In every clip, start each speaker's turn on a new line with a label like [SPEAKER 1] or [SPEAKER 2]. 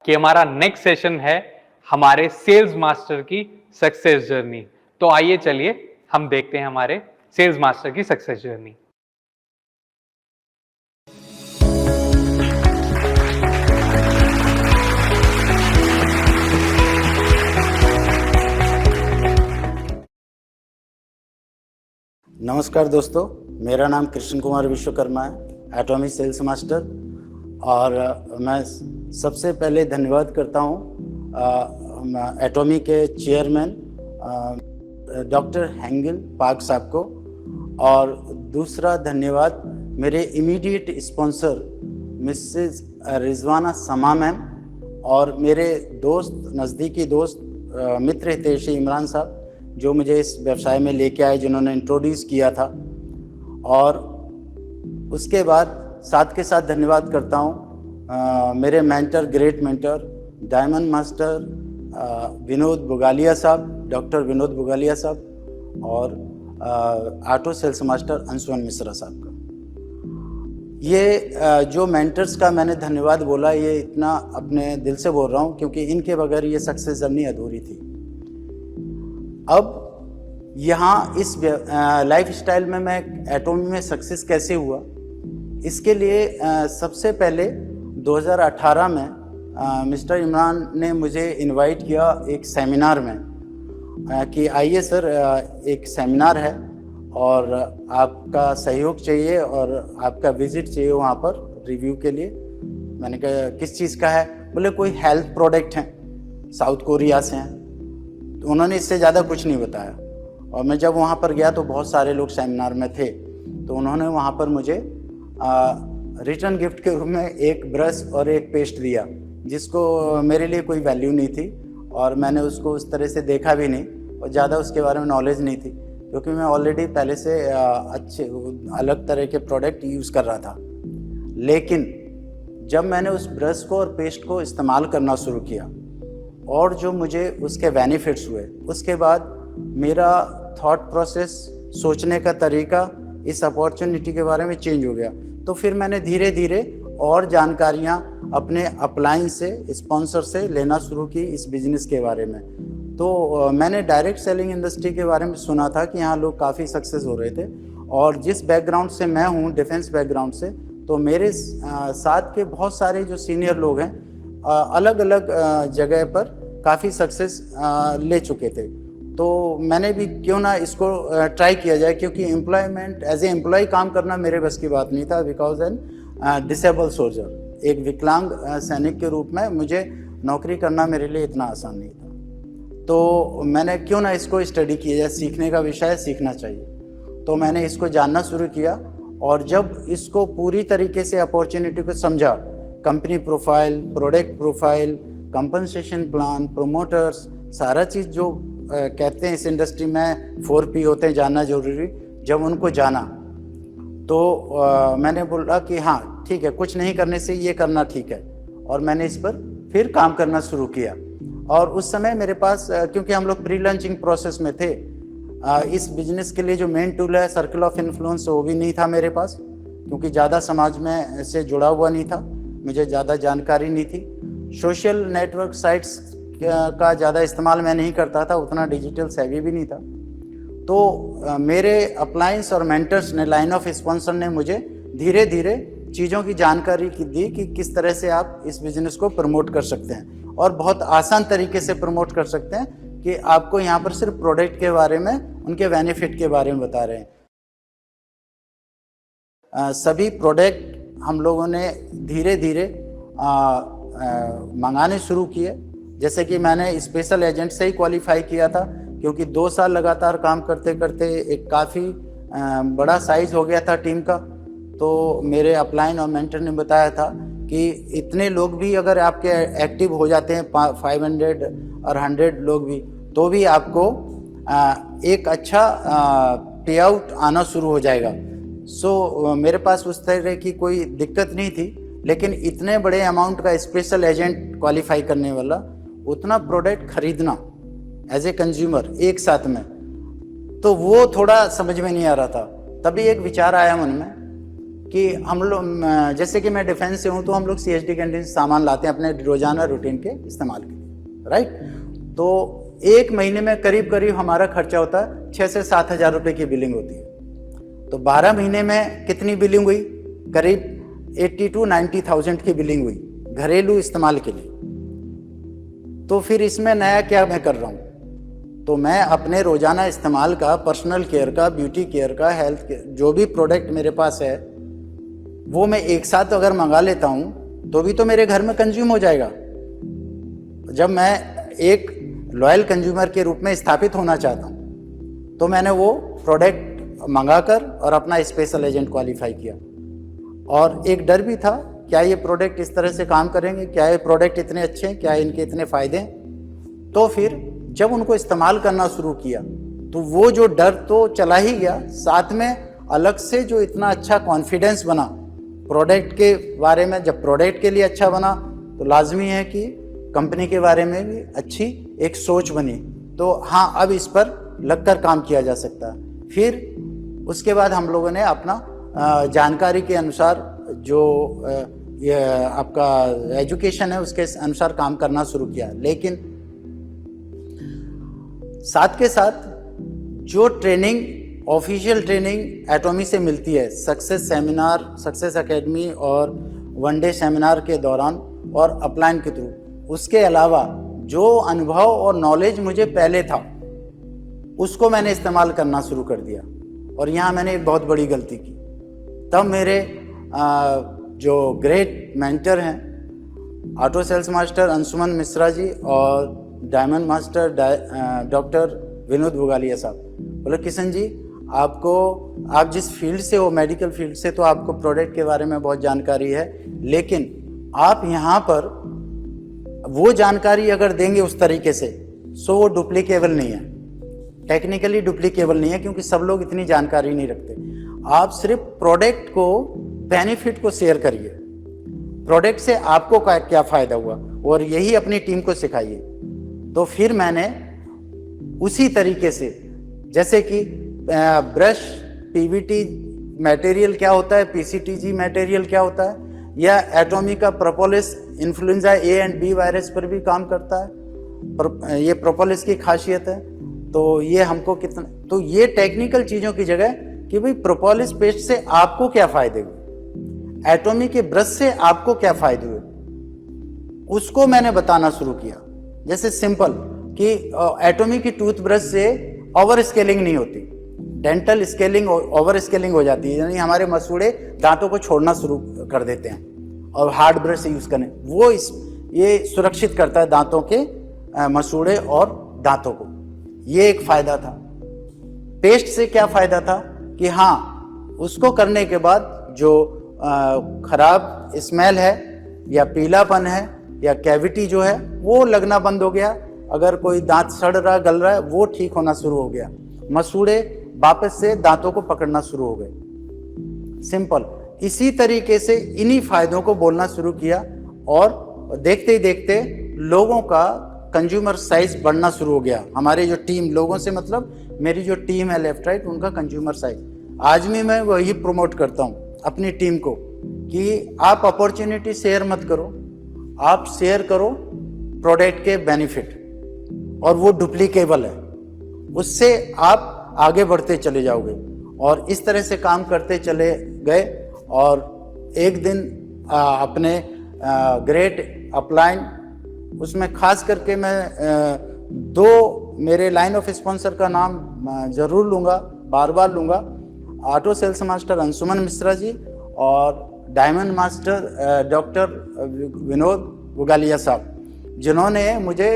[SPEAKER 1] कि हमारा next session है हमारे सेल्स मास्टर की सक्सेस जर्नी। तो आइए चलिए हम देखते हैं हमारे सेल्स मास्टर की सक्सेस जर्नी।
[SPEAKER 2] नमस्कार दोस्तों, मेरा नाम कृष्ण कुमार विश्वकर्मा है, एटॉमी सेल्स मास्टर। और मैं सबसे पहले धन्यवाद करता हूँ एटॉमी के चेयरमैन डॉक्टर हेंगल पार्क साहब को, और दूसरा धन्यवाद मेरे इमीडिएट स्पॉन्सर मिसेस रिजवाना समा मैम, और मेरे दोस्त, नज़दीकी दोस्त, मित्र हितैषी इमरान साहब, जो मुझे इस व्यवसाय में लेके आए, जिन्होंने इंट्रोड्यूस किया था। और उसके बाद साथ के साथ धन्यवाद करता हूँ मेरे mentor, great mentor, diamond master Vinod Bugalia साहब, डॉक्टर विनोद बुगालिया साहब, और auto sales master Anshuman Mishra साहब का। ये जो मेंटर्स का मैंने धन्यवाद बोला, ये इतना अपने दिल से बोल रहा हूँ क्योंकि इनके बगैर ये सक्सेस जर्नी अधूरी थी। अब यहाँ इस लाइफ स्टाइल में मैं एटॉमी में सक्सेस कैसे हुआ, इसके लिए सबसे पहले 2018 में मिस्टर इमरान ने मुझे इनवाइट किया एक सेमिनार में कि आइए सर, एक सेमिनार है और आपका सहयोग चाहिए और आपका विजिट चाहिए वहाँ पर रिव्यू के लिए। मैंने कहा किस चीज़ का है? बोले कोई हेल्थ प्रोडक्ट हैं, साउथ कोरिया से हैं। तो उन्होंने इससे ज़्यादा कुछ नहीं बताया। और मैं जब वहाँ पर गया तो बहुत सारे लोग सेमिनार में थे, तो उन्होंने वहाँ पर मुझे रिटर्न गिफ्ट के रूप में एक ब्रश और एक पेस्ट दिया, जिसको मेरे लिए कोई वैल्यू नहीं थी और मैंने उसको उस तरह से देखा भी नहीं और ज़्यादा उसके बारे में नॉलेज नहीं थी, क्योंकि मैं ऑलरेडी पहले से अच्छे अलग तरह के प्रोडक्ट यूज़ कर रहा था। लेकिन जब मैंने उस ब्रश को और पेस्ट को इस्तेमाल करना शुरू किया और जो मुझे उसके बेनिफिट्स हुए, उसके बाद मेरा थॉट प्रोसेस, सोचने का तरीका इस अपॉर्चुनिटी के बारे में चेंज हो गया। तो फिर मैंने धीरे धीरे और जानकारियाँ अपने अपलाइन से, स्पॉन्सर से लेना शुरू की इस बिज़नेस के बारे में। तो मैंने डायरेक्ट सेलिंग इंडस्ट्री के बारे में सुना था कि यहाँ लोग काफ़ी सक्सेस हो रहे थे, और जिस बैकग्राउंड से मैं हूँ, डिफेंस बैकग्राउंड से, तो मेरे साथ के बहुत सारे जो सीनियर लोग हैं अलग अलग जगह पर काफ़ी सक्सेस ले चुके थे। तो मैंने भी क्यों ना इसको ट्राई किया जाए, क्योंकि एम्प्लॉयमेंट एज ए एम्प्लॉय काम करना मेरे बस की बात नहीं था, बिकॉज एन डिसेबल सोल्जर, एक विकलांग सैनिक के रूप में मुझे नौकरी करना मेरे लिए इतना आसान नहीं था। तो मैंने क्यों ना इसको स्टडी किया जाए, सीखने का विषय है, सीखना चाहिए। तो मैंने इसको जानना शुरू किया, और जब इसको पूरी तरीके से अपॉर्चुनिटी को समझा, company profile, product profile, compensation plan, promoters, सारा चीज़ जो कहते हैं इस इंडस्ट्री में 4P होते हैं, जानना जरूरी, जब उनको जाना तो मैंने बोला कि हाँ ठीक है, कुछ नहीं करने से ये करना ठीक है, और मैंने इस पर फिर काम करना शुरू किया। और उस समय मेरे पास, क्योंकि हम लोग प्री लॉन्चिंग प्रोसेस में थे, इस बिजनेस के लिए जो मेन टूल है सर्कल ऑफ इन्फ्लुएंस, वो भी नहीं था मेरे पास, क्योंकि ज़्यादा समाज में से जुड़ा हुआ नहीं था, मुझे ज़्यादा जानकारी नहीं थी। सोशल नेटवर्क साइट्स का ज़्यादा इस्तेमाल मैं नहीं करता था, उतना डिजिटल सेवी भी नहीं था। तो मेरे अप्लायंस और मेंटर्स ने, लाइन ऑफ स्पॉन्सर ने मुझे धीरे धीरे चीज़ों की जानकारी दी कि किस तरह से आप इस बिज़नेस को प्रमोट कर सकते हैं, और बहुत आसान तरीके से प्रमोट कर सकते हैं कि आपको यहाँ पर सिर्फ प्रोडक्ट के बारे में, उनके बेनिफिट के बारे में बता रहे हैं। सभी प्रोडक्ट हम लोगों ने धीरे धीरे मंगाने शुरू किए। जैसे कि मैंने स्पेशल एजेंट से ही क्वालिफाई किया था, क्योंकि 2 साल लगातार काम करते करते एक काफ़ी बड़ा साइज हो गया था टीम का। तो मेरे अपलाइन और मेंटर ने बताया था कि इतने लोग भी अगर आपके एक्टिव हो जाते हैं, 500 और 100 लोग भी, तो भी आपको एक अच्छा पे आउट आना शुरू हो जाएगा। सो मेरे पास उस तरह की कोई दिक्कत नहीं थी, लेकिन इतने बड़े अमाउंट का स्पेशल एजेंट क्वालिफाई करने वाला, उतना प्रोडक्ट खरीदना एज ए कंज्यूमर एक साथ में, तो वो थोड़ा समझ में नहीं आ रहा था। तभी एक विचार आया मन में कि हम लोग जैसे कि मैं डिफेंस से हूँ तो हम लोग CSD कैंटीन से सामान लाते हैं अपने रोजाना रूटीन के इस्तेमाल के लिए, राइट। तो एक महीने में करीब करीब हमारा खर्चा होता है 6 से 7 हज़ार रुपये की बिलिंग होती है। तो 12 महीने में कितनी बिलिंग हुई? करीब 80 to 90,000 की बिलिंग हुई घरेलू इस्तेमाल के लिए। तो फिर इसमें नया क्या मैं कर रहा हूँ? तो मैं अपने रोजाना इस्तेमाल का, पर्सनल केयर का, ब्यूटी केयर का, हेल्थ केयर, जो भी प्रोडक्ट मेरे पास है वो मैं एक साथ अगर मंगा लेता हूँ तो भी तो मेरे घर में कंज्यूम हो जाएगा। जब मैं एक लॉयल कंज्यूमर के रूप में स्थापित होना चाहता हूँ तो मैंने वो प्रोडक्ट मंगाकर और अपना स्पेशल एजेंट क्वालिफाई किया। और एक डर भी था, क्या ये प्रोडक्ट इस तरह से काम करेंगे, क्या ये प्रोडक्ट इतने अच्छे हैं, क्या इनके इतने फ़ायदे हैं। तो फिर जब उनको इस्तेमाल करना शुरू किया तो वो जो डर तो चला ही गया, साथ में अलग से जो इतना अच्छा कॉन्फिडेंस बना प्रोडक्ट के बारे में। जब प्रोडक्ट के लिए अच्छा बना तो लाजमी है कि कंपनी के बारे में भी अच्छी एक सोच बनी। तो हाँ, अब इस पर लगकर काम किया जा सकता है। फिर उसके बाद हम लोगों ने अपना जानकारी के अनुसार जो ये आपका एजुकेशन है उसके अनुसार काम करना शुरू किया। लेकिन साथ के साथ जो ट्रेनिंग, ऑफिशियल ट्रेनिंग एटॉमी से मिलती है, सक्सेस सेमिनार, सक्सेस एकेडमी और वन डे सेमिनार के दौरान और अपलाइन के थ्रू, उसके अलावा जो अनुभव और नॉलेज मुझे पहले था उसको मैंने इस्तेमाल करना शुरू कर दिया। और यहाँ मैंने एक बहुत बड़ी गलती की। तब मेरे जो ग्रेट मेंटर हैं auto sales master Anshuman Mishra ji और diamond master doctor Vinod Bugalia साहब, बोले किशन जी आप जिस फील्ड से हो, मेडिकल फील्ड से, तो आपको प्रोडक्ट के बारे में बहुत जानकारी है, लेकिन आप यहाँ पर वो जानकारी अगर देंगे उस तरीके से सो वो डुप्लीकेबल नहीं है, टेक्निकली डुप्लीकेबल नहीं है, क्योंकि सब लोग इतनी जानकारी नहीं रखते। आप सिर्फ प्रोडक्ट को, बेनिफिट को शेयर करिए, प्रोडक्ट से आपको क्या फ़ायदा हुआ, और यही अपनी टीम को सिखाइए। तो फिर मैंने उसी तरीके से, जैसे कि ब्रश, पीवीटी मटेरियल क्या होता है, पीसीटीजी मटेरियल क्या होता है, या एटॉमी का propolis influenza A and B virus पर भी काम करता है, ये प्रोपोलिस की खासियत है। तो ये हमको कितना, तो ये टेक्निकल चीज़ों की जगह कि भाई प्रोपोलिस पेस्ट से आपको क्या फ़ायदे हुए, एटॉमी के ब्रश से आपको क्या फ़ायदे हुए, उसको मैंने बताना शुरू किया। जैसे सिंपल कि एटॉमी की टूथब्रश से ओवर स्केलिंग नहीं होती, डेंटल स्केलिंग ओवर स्केलिंग हो जाती है, यानी हमारे मसूड़े दांतों को छोड़ना शुरू कर देते हैं और हार्ड ब्रश से यूज़ करें, वो ये सुरक्षित करता है दांतों के मसूड़े और दांतों को। ये एक फ़ायदा था। पेस्ट से क्या फ़ायदा था कि हाँ, उसको करने के बाद जो खराब स्मेल है या पीलापन है या कैविटी जो है वो लगना बंद हो गया, अगर कोई दांत सड़ रहा, गल रहा है, वो ठीक होना शुरू हो गया, मसूड़े वापस से दांतों को पकड़ना शुरू हो गए। सिंपल। इसी तरीके से इन्हीं फायदों को बोलना शुरू किया और देखते ही देखते लोगों का कंज्यूमर साइज बढ़ना शुरू हो गया। हमारे जो टीम, लोगों से मतलब मेरी जो टीम है लेफ्ट राइट, उनका कंज्यूमर साइज। आज भी मैं वही प्रमोट करता हूँ अपनी टीम को कि आप अपॉर्चुनिटी शेयर मत करो, आप शेयर करो प्रोडक्ट के बेनिफिट, और वो डुप्लीकेबल है, उससे आप आगे बढ़ते चले जाओगे। और इस तरह से काम करते चले गए और एक दिन अपने ग्रेट अपलाइन, उसमें खास करके मैं दो मेरे लाइन ऑफ स्पॉन्सर का नाम जरूर लूँगा, बार बार लूँगा, auto sales master Anshuman Mishra ji और diamond master doctor Vinod Bugalia साहब, जिन्होंने मुझे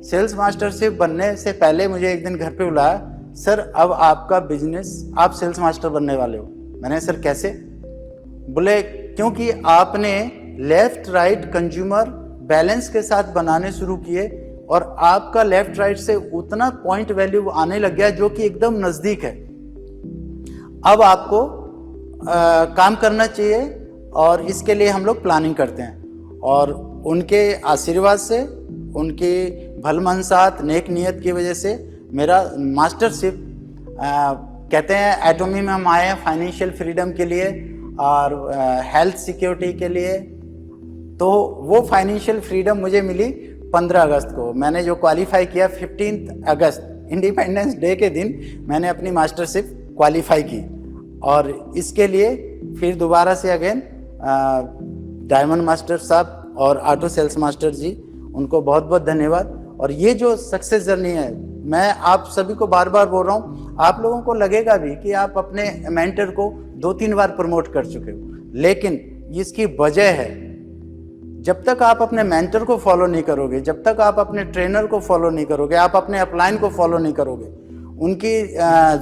[SPEAKER 2] सेल्स मास्टर से बनने से पहले मुझे एक दिन घर पे बुलाया, सर अब आपका बिजनेस, आप सेल्स मास्टर बनने वाले हो। मैंने सर कैसे? बोले क्योंकि आपने लेफ्ट राइट कंज्यूमर बैलेंस के साथ बनाने शुरू किए और आपका लेफ्ट राइट से उतना पॉइंट वैल्यू आने लग गया जो कि एकदम नज़दीक है। अब आपको काम करना चाहिए और इसके लिए हम लोग प्लानिंग करते हैं। और उनके आशीर्वाद से, उनकी भलमनसाहत, नेक नियत की वजह से मेरा मास्टरशिप, कहते हैं एटॉमी में हम आए हैं फाइनेंशियल फ्रीडम के लिए, और हेल्थ सिक्योरिटी के लिए। तो वो फाइनेंशियल फ्रीडम मुझे मिली 15 अगस्त को। मैंने जो क्वालिफाई किया 15 अगस्त इंडिपेंडेंस डे के दिन मैंने अपनी मास्टरशिप क्वालिफाई की, और इसके लिए फिर दोबारा से अगेन डायमंड मास्टर साहब और ऑटो सेल्स मास्टर जी, उनको बहुत बहुत धन्यवाद। और ये जो सक्सेस जर्नी है, मैं आप सभी को बार बार बोल रहा हूँ, आप लोगों को लगेगा भी कि आप अपने मेंटर को 2-3 बार प्रमोट कर चुके हो, लेकिन इसकी वजह है, जब तक आप अपने मेंटर को फॉलो नहीं करोगे, जब तक आप अपने ट्रेनर को फॉलो नहीं करोगे, आप अपने अपलाइन को फॉलो नहीं करोगे, उनकी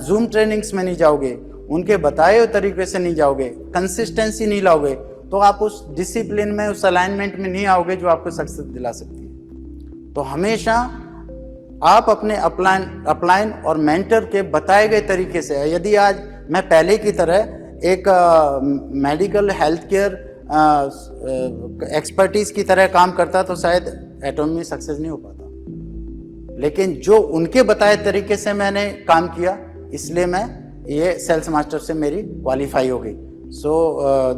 [SPEAKER 2] जूम ट्रेनिंग्स में नहीं जाओगे, उनके बताए हुए तरीके से नहीं जाओगे, कंसिस्टेंसी नहीं लाओगे, तो आप उस डिसिप्लिन में, उस अलाइनमेंट में नहीं आओगे जो आपको सक्सेस दिला सकती है। तो हमेशा आप अपने अपलाइन और मेंटर के बताए गए तरीके से, यदि आज मैं पहले की तरह एक मेडिकल हेल्थ केयर एक्सपर्टीज की तरह काम करता तो शायद एटॉमी में सक्सेस नहीं हो पाता, लेकिन जो उनके बताए तरीके से मैंने काम किया, इसलिए मैं ये सेल्स मास्टर से मेरी क्वालिफाई हो गई।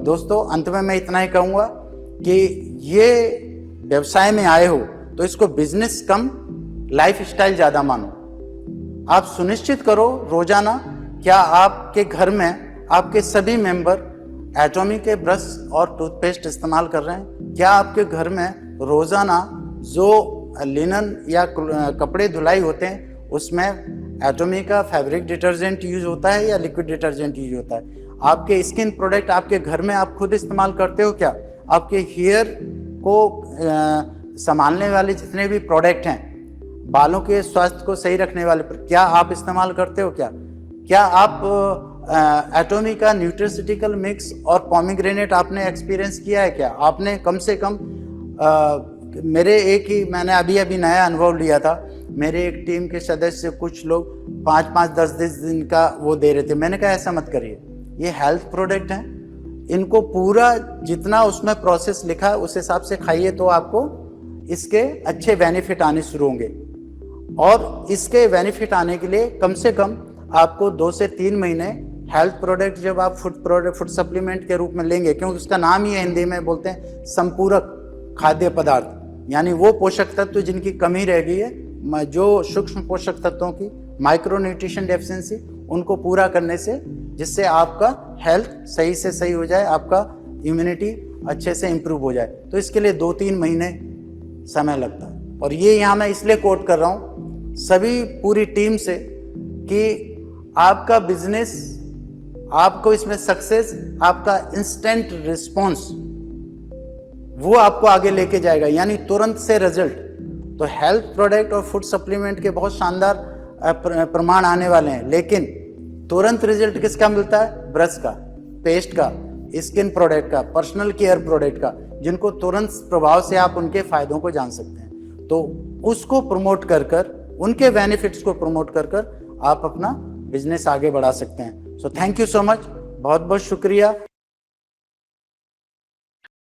[SPEAKER 2] दोस्तों, अंत में मैं इतना ही कहूँगा कि ये व्यवसाय में आए हो तो इसको बिजनेस कम लाइफ स्टाइल ज़्यादा मानो। आप सुनिश्चित करो रोजाना क्या आपके घर में आपके सभी मेंबर एटॉमी के ब्रश और टूथपेस्ट इस्तेमाल कर रहे हैं? क्या आपके घर में रोजाना जो लिनन या कपड़े धुलाई होते हैं उसमें एटॉमी का फैब्रिक डिटर्जेंट यूज होता है या लिक्विड डिटर्जेंट यूज होता है? आपके स्किन प्रोडक्ट आपके घर में आप खुद इस्तेमाल करते हो क्या? आपके हेयर को संभालने वाले जितने भी प्रोडक्ट हैं, बालों के स्वास्थ्य को सही रखने वाले, क्या आप इस्तेमाल करते हो क्या? क्या आप एटॉमी का न्यूट्रिसिटिकल मिक्स और पोमीग्रेनेट आपने एक्सपीरियंस किया है क्या? आपने कम से कम मैंने अभी नया अनुभव लिया था, मेरे एक टीम के सदस्य कुछ लोग 5-5, 10-10 दिन का वो दे रहे थे। मैंने कहा ऐसा मत करिए, ये हेल्थ प्रोडक्ट हैं, इनको पूरा जितना उसमें प्रोसेस लिखा है उस हिसाब से खाइए तो आपको इसके अच्छे बेनिफिट आने शुरू होंगे। और इसके बेनिफिट आने के लिए कम से कम आपको 2 से 3 महीने हेल्थ प्रोडक्ट, जब आप फूड सप्लीमेंट के रूप में लेंगे, क्योंकि उसका नाम ही है, हिंदी में बोलते हैं संपूरक खाद्य पदार्थ, यानी वो पोषक तत्व जिनकी कमी रह गई है, जो सूक्ष्म पोषक तत्वों की माइक्रो न्यूट्रिशन डेफिशिएंसी, उनको पूरा करने से, जिससे आपका हेल्थ सही से सही हो जाए, आपका इम्यूनिटी अच्छे से इम्प्रूव हो जाए। तो इसके लिए 2-3 महीने समय लगता है। और ये यहाँ मैं इसलिए कोट कर रहा हूँ सभी पूरी टीम से कि आपका बिजनेस, आपको इसमें सक्सेस, आपका इंस्टेंट रिस्पॉन्स वो आपको आगे लेके जाएगा, यानी तुरंत से रिजल्ट। तो हेल्थ प्रोडक्ट और फूड सप्लीमेंट के बहुत शानदार प्रमाण आने वाले हैं, लेकिन तुरंत रिजल्ट किसका मिलता है? ब्रश का, पेस्ट का, स्किन प्रोडक्ट का, पर्सनल केयर प्रोडक्ट का, जिनको तुरंत प्रभाव से आप उनके फायदों को जान सकते हैं। तो उसको प्रमोट कर उनके बेनिफिट्स को प्रमोट कर आप अपना बिजनेस आगे बढ़ा सकते हैं। So thank you so much, बहुत बहुत शुक्रिया।